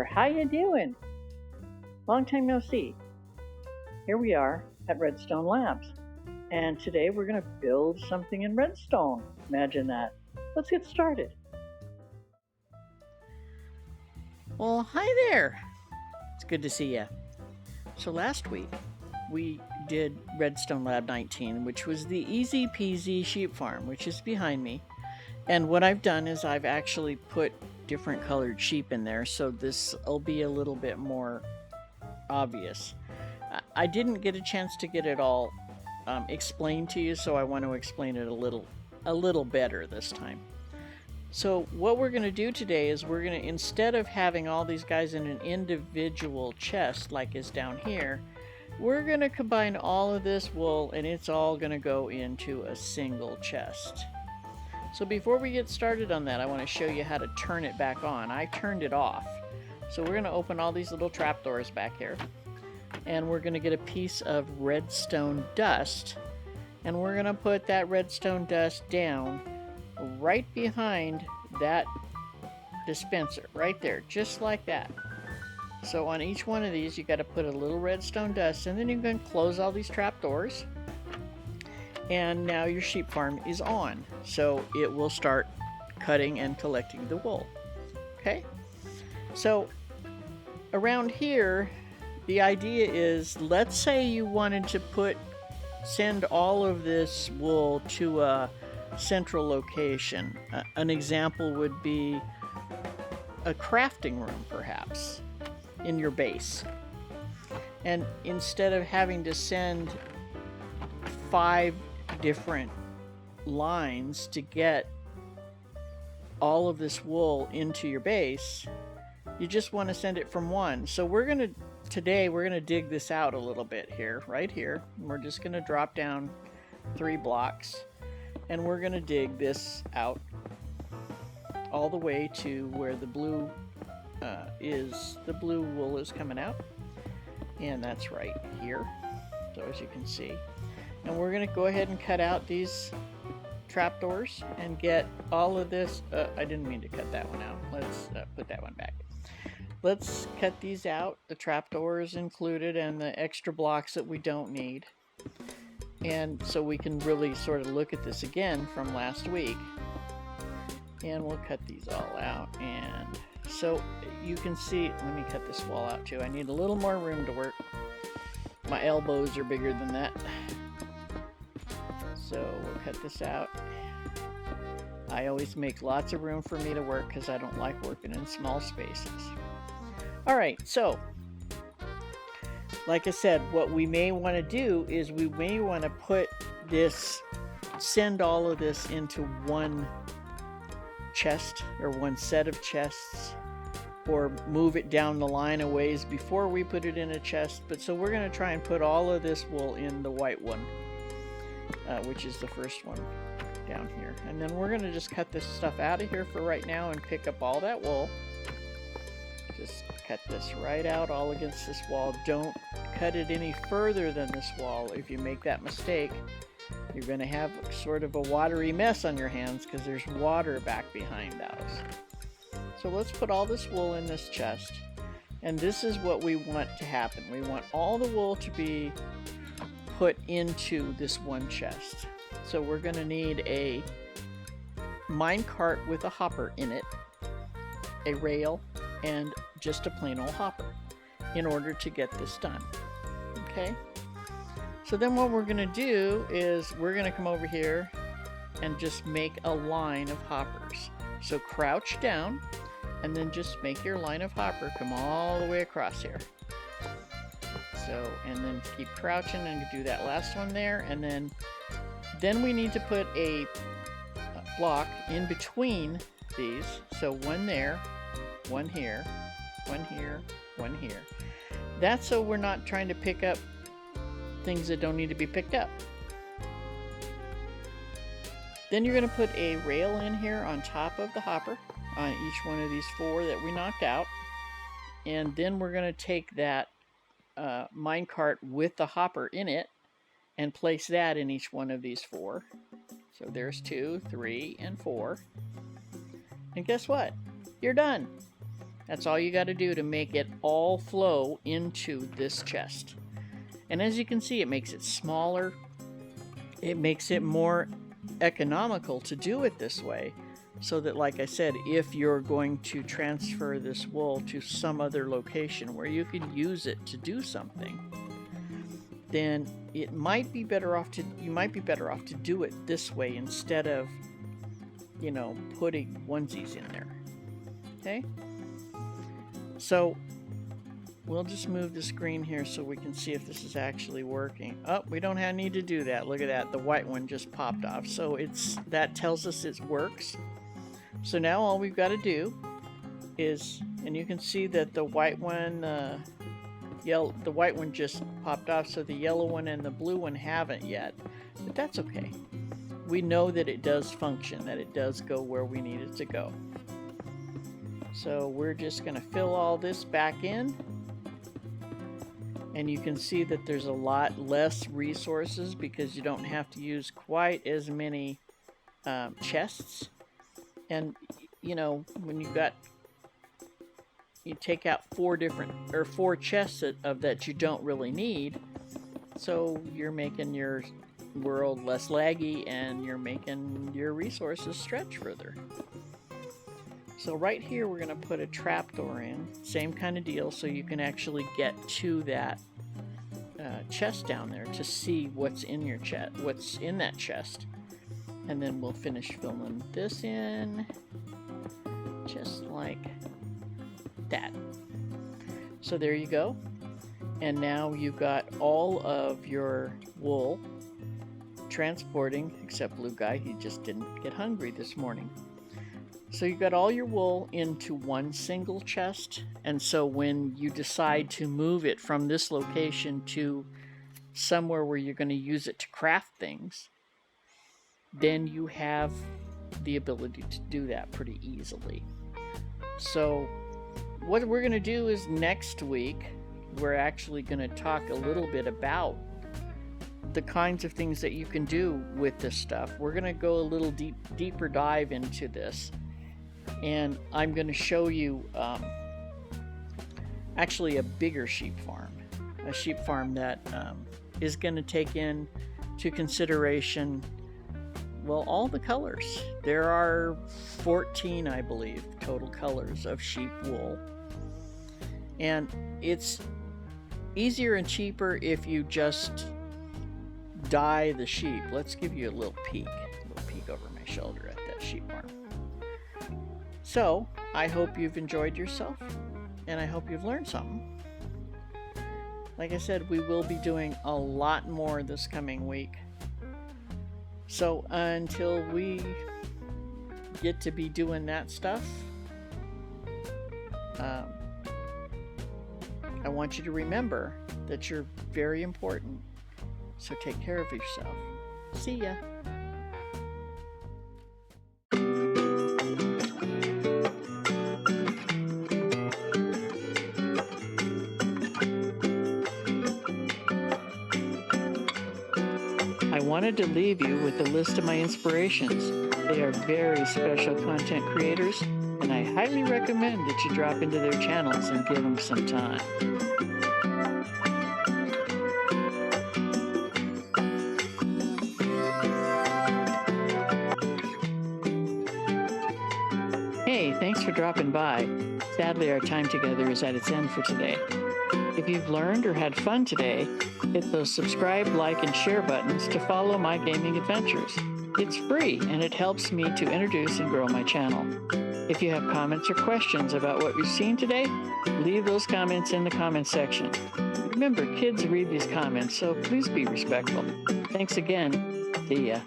there, how you doing? Long time no see. Here we are at RedStone Labs, and today we're going to build something in redstone. Imagine that. Let's get started. Well, hi there. It's good to see you. So last week we did RedStone Lab 19, which was the easy peasy sheep farm, which is behind me. And what I've done is I've actually put different colored sheep in there, so this will be a little bit more obvious. I didn't get a chance to get it all explained to you, so I want to explain it a little better this time. So what we're going to do today is we're going to, instead of having all these guys in an individual chest like is down here, we're going to combine all of this wool and it's all going to go into a single chest. So before we get started on that, I want to show you how to turn it back on. I turned it off. So we're going to open all these little trapdoors back here. And we're going to get a piece of redstone dust. And we're going to put that redstone dust down right behind that dispenser. Right there, just like that. So on each one of these, you got to put a little redstone dust. And then you can close all these trapdoors. And now your sheep farm is on, so it will start cutting and collecting the wool. Okay, so around here the idea is, let's say you wanted to send all of this wool to a central location. An example would be a crafting room, perhaps, in your base. And instead of having to send 5 different lines to get all of this wool into your base, you just want to send it from one. So today we're gonna dig this out a little bit here, right here. We're just gonna drop down 3 blocks and we're gonna dig this out all the way to where the blue wool is coming out, and that's right here. So as you can see. And we're going to go ahead and cut out these trapdoors and get all of this. I didn't mean to cut that one out. Let's put that one back. Let's cut these out, the trapdoors included and the extra blocks that we don't need. And so we can really sort of look at this again from last week. And we'll cut these all out. And so you can see, let me cut this wall out too. I need a little more room to work. My elbows are bigger than that. So we'll cut this out. I always make lots of room for me to work because I don't like working in small spaces. Alright, so like I said, what we may want to do is we may want to send all of this into one chest or one set of chests, or move it down the line a ways before we put it in a chest. But so we're going to try and put all of this wool in the white one. Which is the first one down here. And then we're going to just cut this stuff out of here for right now and pick up all that wool. Just cut this right out all against this wall. Don't cut it any further than this wall. If you make that mistake, you're going to have sort of a watery mess on your hands because there's water back behind those. So let's put all this wool in this chest. And this is what we want to happen. We want all the wool to be put into this one chest. So we're going to need a mine cart with a hopper in it, a rail, and just a plain old hopper in order to get this done. Okay? So then what we're going to do is we're going to come over here and just make a line of hoppers. So crouch down and then just make your line of hopper come all the way across here. So, and then keep crouching and do that last one there, and then we need to put a block in between these. So one there, one here, one here, one here. That's so we're not trying to pick up things that don't need to be picked up. Then you're going to put a rail in here on top of the hopper on each one of these 4 that we knocked out, and then we're going to take that minecart with the hopper in it and place that in each one of these 4. So there's 2, 3, and 4. And guess what? You're done. That's all you got to do to make it all flow into this chest. And as you can see, it makes it smaller. It makes it more economical to do it this way, so that, like I said, if you're going to transfer this wool to some other location where you can use it to do something, then you might be better off to do it this way instead of, you know, putting onesies in there. Okay? So we'll just move the screen here so we can see if this is actually working. Oh, we don't need to do that. Look at that. The white one just popped off. So that tells us it works. So now all we've got to do is, and you can see that the white one, the white one just popped off, so the yellow one and the blue one haven't yet. But that's okay. We know that it does function, that it does go where we need it to go. So we're just going to fill all this back in. And you can see that there's a lot less resources because you don't have to use quite as many chests. And, you know, when you take out four chests that you don't really need, so you're making your world less laggy and you're making your resources stretch further. So right here we're going to put a trapdoor in, same kind of deal, so you can actually get to that chest down there to see what's in your chest, what's in that chest. And then we'll finish filling this in just like that. So there you go. And now you've got all of your wool transporting, except Blue Guy, he just didn't get hungry this morning. So you've got all your wool into one single chest, and so when you decide to move it from this location to somewhere where you're going to use it to craft things, then you have the ability to do that pretty easily. So what we're going to do is next week, we're actually going to talk a little bit about the kinds of things that you can do with this stuff. We're going to go a little deeper dive into this. And I'm going to show you actually a bigger sheep farm. A sheep farm that is going to take into consideration, well, all the colors. There are 14, I believe, total colors of sheep wool. And it's easier and cheaper if you just dye the sheep. Let's give you a little peek over my shoulder at that sheep farm. So, I hope you've enjoyed yourself, and I hope you've learned something. Like I said, we will be doing a lot more this coming week. So, until we get to be doing that stuff, I want you to remember that you're very important. So take care of yourself. See ya. I wanted to leave you with a list of my inspirations. They are very special content creators, and I highly recommend that you drop into their channels and give them some time. Hey, thanks for dropping by. Sadly, our time together is at its end for today. If you've learned or had fun today, hit those subscribe, like, and share buttons to follow my gaming adventures. It's free, and it helps me to introduce and grow my channel. If you have comments or questions about what you've seen today, leave those comments in the comments section. Remember, kids read these comments, so please be respectful. Thanks again. See ya.